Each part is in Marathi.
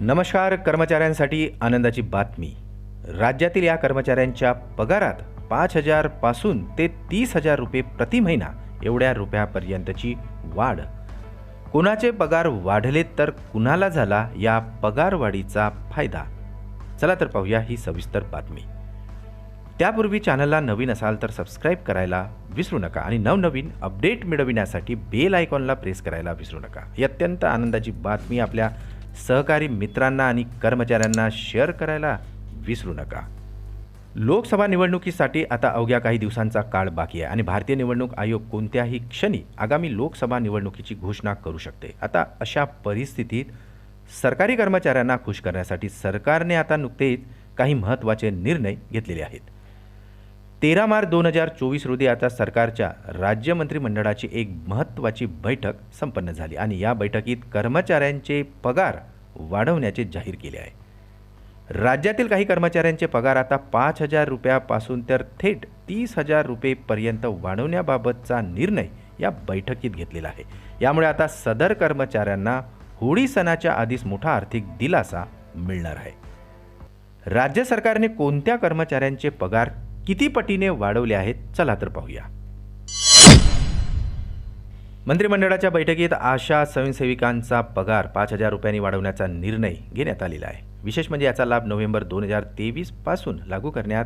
नमस्कार. कर्मचाऱ्यांसाठी आनंदाची बातमी. राज्यातील या कर्मचाऱ्यांच्या पगारात 5,000 पासून ते 30,000 रुपये प्रति महिना एवढ्या रुपयापर्यंतची वाढ. कुणाचे पगार वाढलेत तर कुणाला झाला या पगारवाढीचा फायदा? चला तर पाहूया ही सविस्तर बातमी. त्यापूर्वी चॅनलला नवीन असाल तर सबस्क्राईब करायला विसरू नका आणि नवनवीन अपडेट मिळविण्यासाठी बेल आयकॉनला प्रेस करायला विसरू नका. ही अत्यंत आनंदाची बातमी आपल्या सहकारी मित्रांना आणि कर्मचाऱ्यांना शेअर करायला विसरू नका. लोकसभा निवडणुकीसाठी आता अवघ्या काही दिवसांचा काळ बाकी आहे आणि भारतीय निवडणूक आयोग कोणत्याही क्षणी आगामी लोकसभा निवडणुकीची घोषणा करू शकते. आता अशा परिस्थितीत सरकारी कर्मचाऱ्यांना खुश करण्यासाठी सरकारने आता नुकतेच काही महत्त्वाचे निर्णय घेतलेले आहेत. 13 मार्च 2024 रोजी आता सरकारच्या राज्य मंत्रिमंडळाची एक महत्त्वाची बैठक संपन्न झाली आणि या बैठकीत कर्मचाऱ्यांचे पगार वाढवण्याचे जाहीर केले आहे. राज्यातील काही कर्मचाऱ्यांचे पगार आता 5,000 रुपयापासून तर थेट 30,000 रुपयेपर्यंत वाढवण्याबाबतचा निर्णय या बैठकीत घेतलेला आहे. यामुळे आता सदर कर्मचाऱ्यांना होळी सणाच्या आधीच मोठा आर्थिक दिलासा मिळणार आहे. राज्य सरकारने कोणत्या कर्मचाऱ्यांचे पगार किती पटीने वाढवले आहेत चला तर पाहूया. मंत्रिमंडळाच्या बैठकीत आशा स्वयंसेविकांचा पगार 5,000 रुपयांनी वाढवण्याचा निर्णय घेण्यात आलेला आहे. विशेष म्हणजे याचा लाभ नोव्हेंबर 2023 पासून लागू करण्यात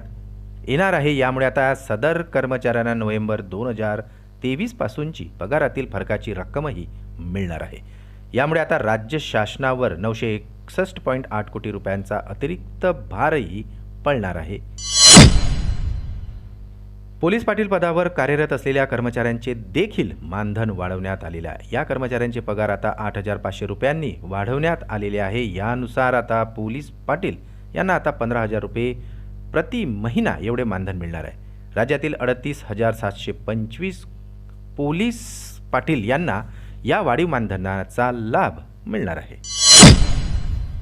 येणार आहे. यामुळे आता सदर कर्मचाऱ्यांना नोव्हेंबर 2023 पासूनची पगारातील फरकाची रक्कमही मिळणार आहे. यामुळे आता राज्य शासनावर 961.8 कोटी रुपयांचा अतिरिक्त भारही पडणार आहे. पोलीस पाटील पदावर कार्यरत असलेल्या कर्मचाऱ्यांचे देखील मानधन वाढवण्यात आलेले आहे. या कर्मचाऱ्यांचे पगार आता 8,500 रुपयांनी वाढवण्यात आलेले आहे. यानुसार आता पोलीस पाटील यांना आता 15,000 रुपये प्रति महिना एवढे मानधन मिळणार आहे. राज्यातील 38,725 पोलीस पाटील यांना या वाढीव मानधनाचा लाभ मिळणार आहे.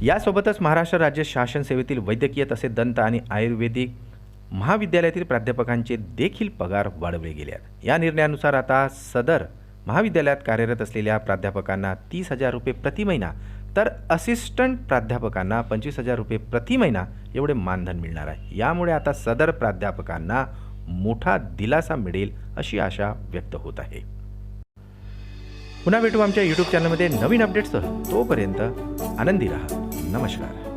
यासोबतच महाराष्ट्र राज्य शासन सेवेतील वैद्यकीय तसेच दंत आणि आयुर्वेदिक महाविद्यालयातील प्राध्यापकांचे देखील पगार वाढवले गेले आहेत. या निर्णयानुसार आता सदर महाविद्यालयात कार्यरत असलेल्या प्राध्यापकांना 30,000 रुपये प्रति महिना तर असिस्टंट प्राध्यापकांना 25,000 रुपये प्रति महिना एवढे मानधन मिळणार आहे. यामुळे आता सदर प्राध्यापकांना मोठा दिलासा मिळेल अशी आशा व्यक्त होत आहे. पुन्हा भेटू आमच्या यूट्यूब चॅनलमध्ये नवीन अपडेट्ससह. तोपर्यंत आनंदी राहा. नमस्कार.